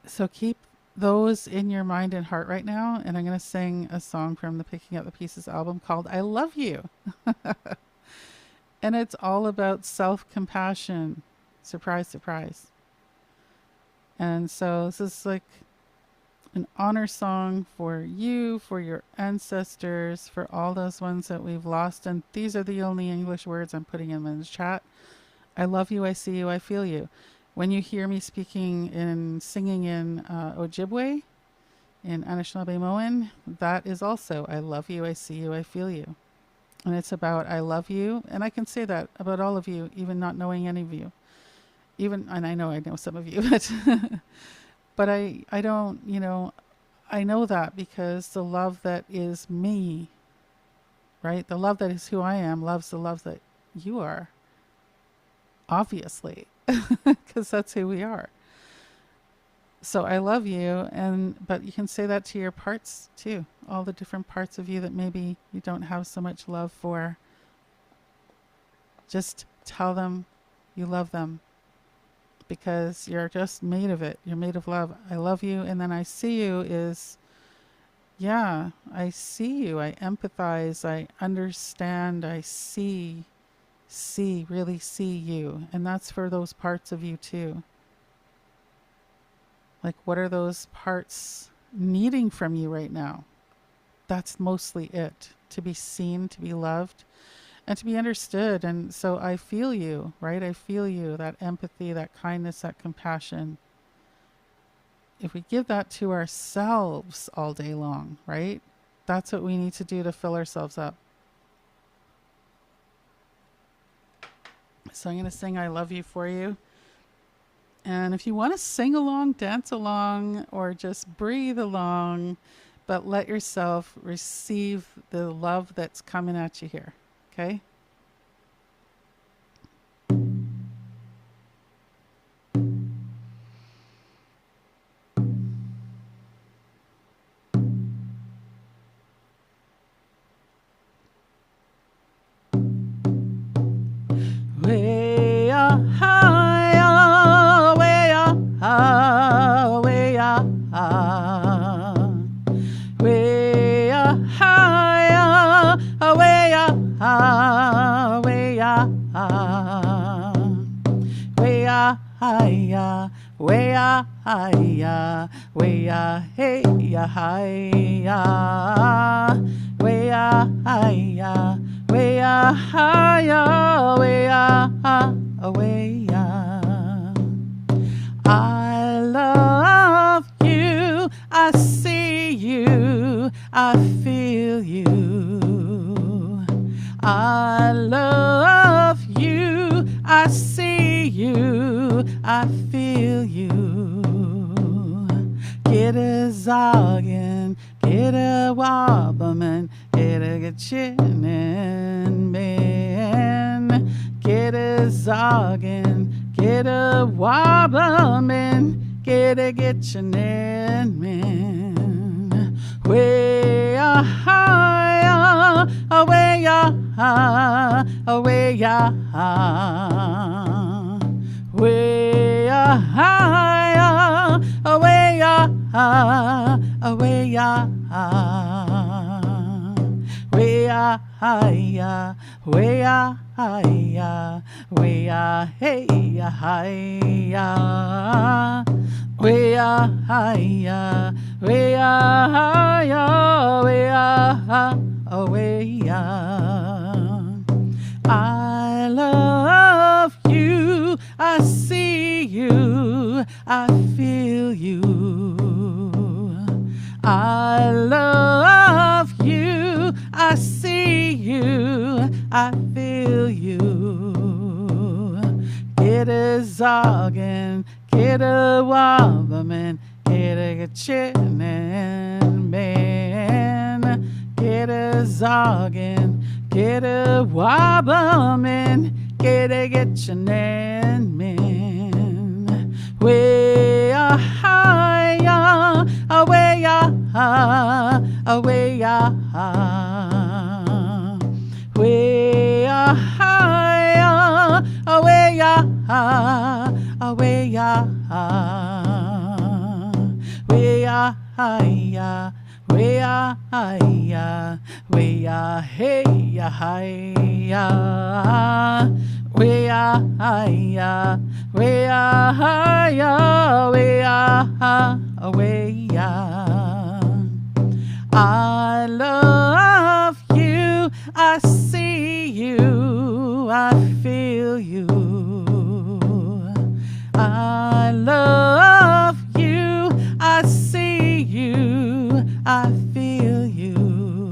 so keep those in your mind and heart right now. And I'm going to sing a song from the Picking Up the Pieces album called I Love You. And it's all about self-compassion. Surprise, surprise. And so this is like an honor song for you, for your ancestors, for all those ones that we've lost. And these are the only English words I'm putting in the chat. I love you, I see you, I feel you. When you hear me speaking and singing in Ojibwe, in Anishinaabemowin, that is also I love you, I see you, I feel you. And it's about I love you. And I can say that about all of you, even not knowing any of you. Even, and I know some of you, but I don't, I know that because the love that is me, right? The love that is who I am loves the love that you are, obviously, because that's who we are. So I love you, but you can say that to your parts too, all the different parts of you that maybe you don't have so much love for. Just tell them you love them, because you're just made of it. You're made of love. I love you. And then I see you is, yeah, I see you. I empathize. I understand. I really see you. And that's for those parts of you too. Like, what are those parts needing from you right now? That's mostly it. To be seen, to be loved, and to be understood. And so I feel you, right? I feel you, that empathy, that kindness, that compassion. If we give that to ourselves all day long, right? That's what we need to do to fill ourselves up. So I'm going to sing I Love You for you. And if you want to sing along, dance along, or just breathe along, but let yourself receive the love that's coming at you here. Okay? Way up high, way up high, way up high, way up high, way up high, way up high, way up high, way up high, way up hey high, way up high. Way up higher, way up, way up. I love you, I see you, I feel you. I love you, I see you, I feel you. Get a zoggin', get a wobbleman, get a chinnin' man. Get a zoggin', get a wobbleman, get a chinnin' man. Way up higher, way up high, way up high. Way up higher, way up high, way up high. Way up higher, way up higher, way up hey higher. Way up higher, way up higher, way up, way up. I love you, I see you, I feel you. I love you, I see you, I feel you. Get a zoggin', get a wobbleman, get get a chinin man, get a zoggin, get a wobbleman, get a chinin man. Way a higher, away a away a way a higher, away a away a way a higher, way a higher, way a hey a higher, way a higher, way a higher, way a way a. I love you, I see you, I feel you. I love you, I see you, I feel you.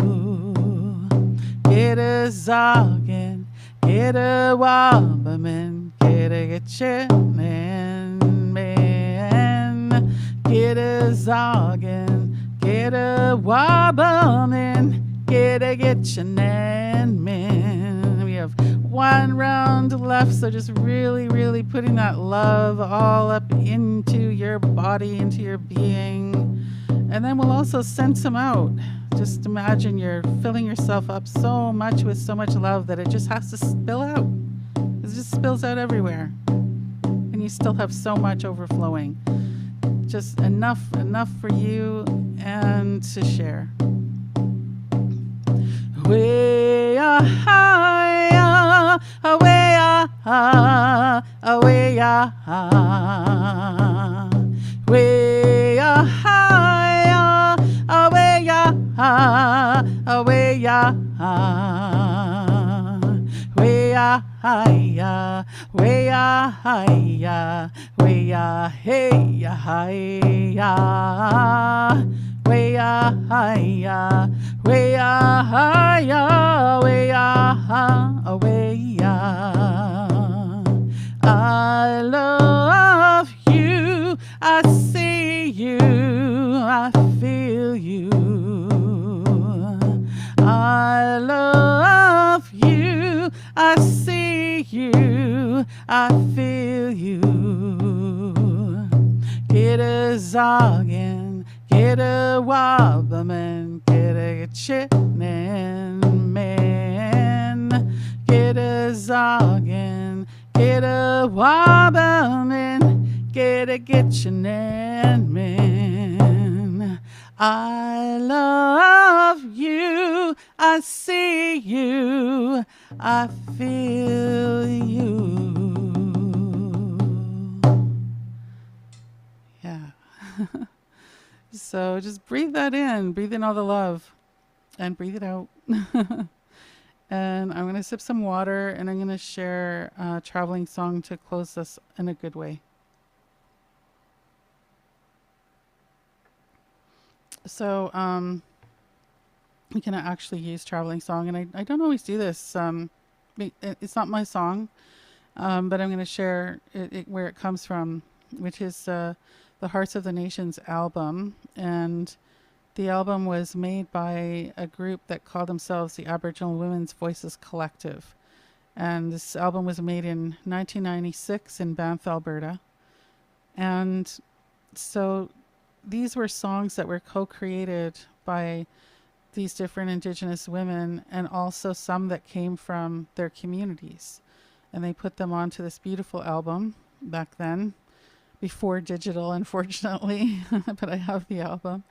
Get a zoggin, get a wobbleman, get a chinin man, get a zoggin, get a wobbleman, get a chinin man. We have one round left, so just really, really putting that love all up into your body, into your being. And then we'll also send some out. Just imagine you're filling yourself up so much with so much love that it just has to spill out. It just spills out everywhere. And you still have so much overflowing. Just enough for you and to share. Way higher, away away way higher, away away way higher, way higher, way hey higher, way higher, way higher, way away. I love you, I see you, I feel you. I love you, I see you, I feel you. Get a zoggin, get a wobbleman, get a chinin man, get a zoggin, get a wobbleman, get a chinin man. I love you, I see you, I feel you. Yeah. So just breathe that in, breathe in all the love, and breathe it out. And I'm going to sip some water, and I'm going to share a traveling song to close this in a good way. So we can actually use traveling song, and I don't always do this. It's not my song, but I'm going to share where it comes from, which is the Hearts of the Nations album. And the album was made by a group that called themselves the Aboriginal Women's Voices Collective. And this album was made in 1996 in Banff, Alberta. And so these were songs that were co-created by these different Indigenous women, and also some that came from their communities. And they put them onto this beautiful album back then, before digital, unfortunately, but I have the album.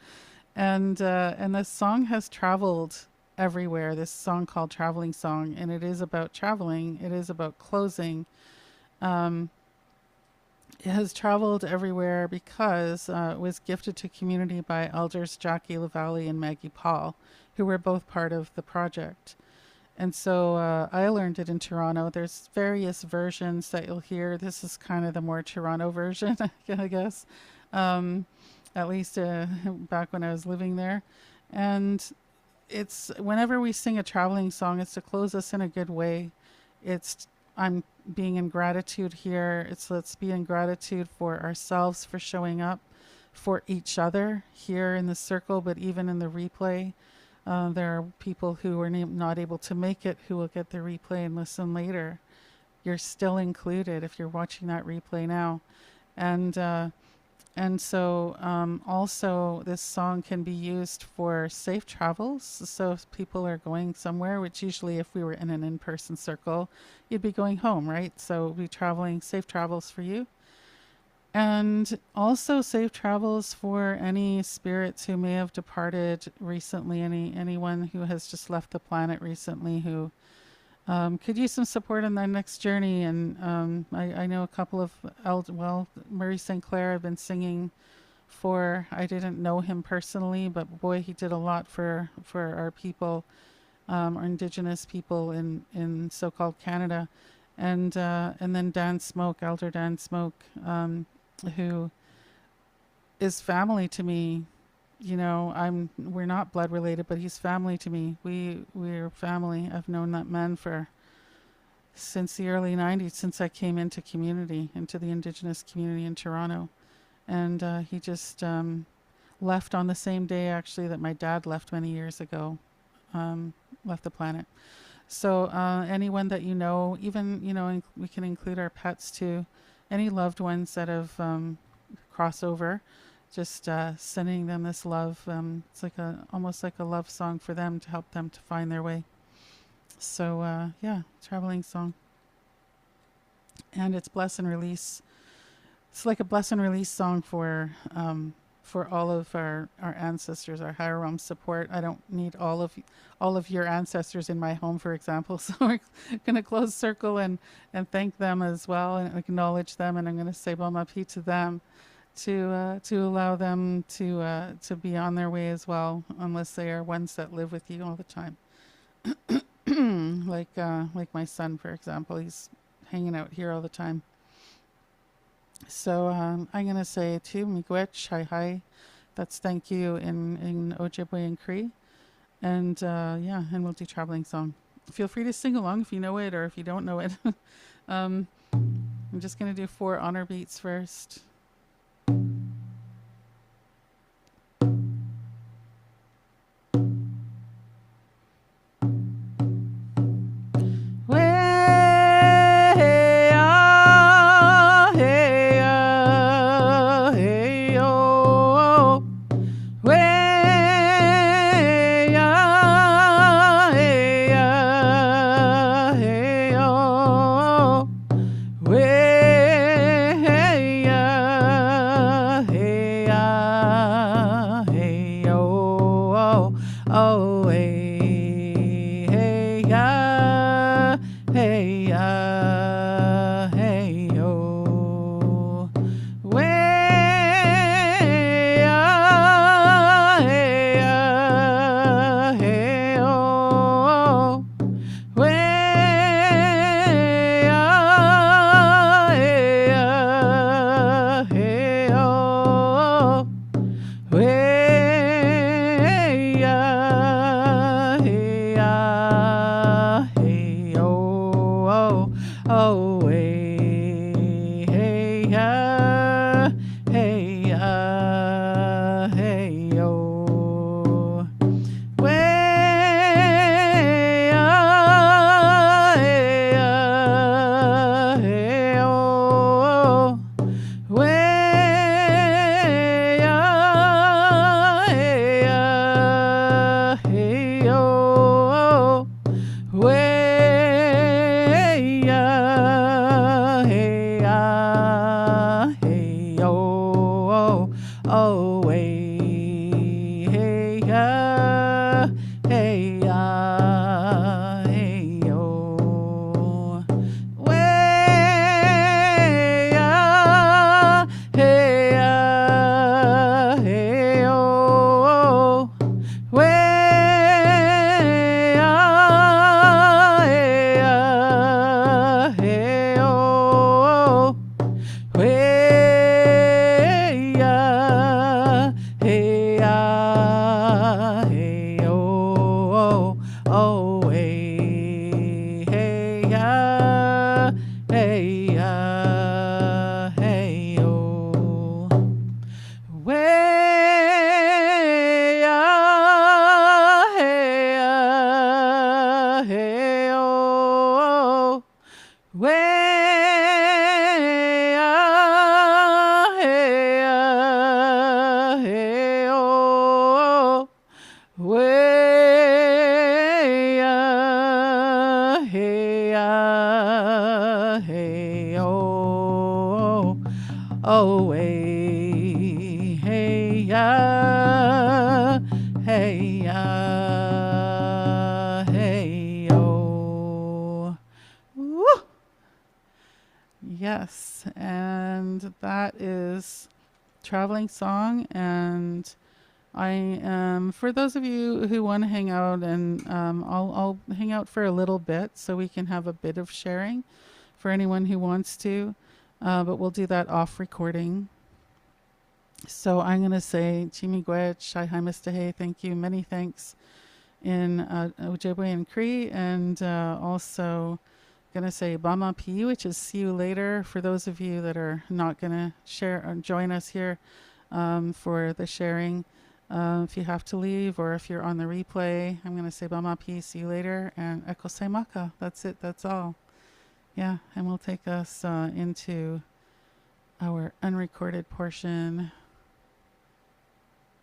And this song has traveled everywhere, this song called Traveling Song, and it is about traveling. It is about closing. It has traveled everywhere because it was gifted to community by elders Jackie LaValle and Maggie Paul, who were both part of the project. And so I learned it in Toronto. There's various versions that you'll hear. This is kind of the more Toronto version, I guess. At least back when I was living there. And it's whenever we sing a traveling song, it's to close us in a good way. I'm being in gratitude here. Let's be in gratitude for ourselves, for showing up, for each other here in the circle, but even in the replay. There are people who are not able to make it who will get the replay and listen later. You're still included if you're watching that replay now. And so also this song can be used for safe travels. So if people are going somewhere, which usually if we were in an in-person circle, you'd be going home, right? So we'll be traveling, safe travels for you. And also safe travels for any spirits who may have departed recently, anyone who has just left the planet recently who could use some support on their next journey. And I know a couple of, Murray St. Clair I've been singing for. I didn't know him personally, but boy, he did a lot for our people, our Indigenous people in so-called Canada. And then Dan Smoke, Elder Dan Smoke, who is family to me. You know, we're not blood related, but he's family to me. We're family. I've known that man since the early 90s, since I came into the Indigenous community in Toronto. And he just left on the same day, actually, that my dad left many years ago, left the planet. So anyone that even, we can include our pets too, any loved ones that have crossed over, just sending them this love. It's like almost like a love song for them to help them to find their way. So traveling song. And it's bless and release. It's like a bless and release song for all of our ancestors, our higher realm support. I don't need all of your ancestors in my home, for example. So we're going to close circle and thank them as well and acknowledge them. And I'm going to say bon appétit to them to allow them to be on their way as well, unless they are ones that live with you all the time. like my son, for example, he's hanging out here all the time. So I'm going to say to miigwech, hi, that's thank you in Ojibwe and Cree. And and we'll do traveling song. Feel free to sing along if you know it or if you don't know it. I'm just going to do 4 honor beats first. Hey, Way hey hey oh, way hey hey oh, oh way hey hey hey oh. Woo! Yes, and that is Traveling Song. And I am, for those of you who want to hang out, and I'll hang out for a little bit so we can have a bit of sharing for anyone who wants to, but we'll do that off recording. So I'm going to say Chimigwech, Shai Hai Mr. Hey, thank you, many thanks in Ojibwe and Cree, and also gonna say Bama P, which is see you later. For those of you that are not gonna share or join us here for the sharing, if you have to leave or if you're on the replay, I'm gonna say Bama P, see you later, and Eko Maka. That's it. That's all. Yeah, and we'll take us into our unrecorded portion.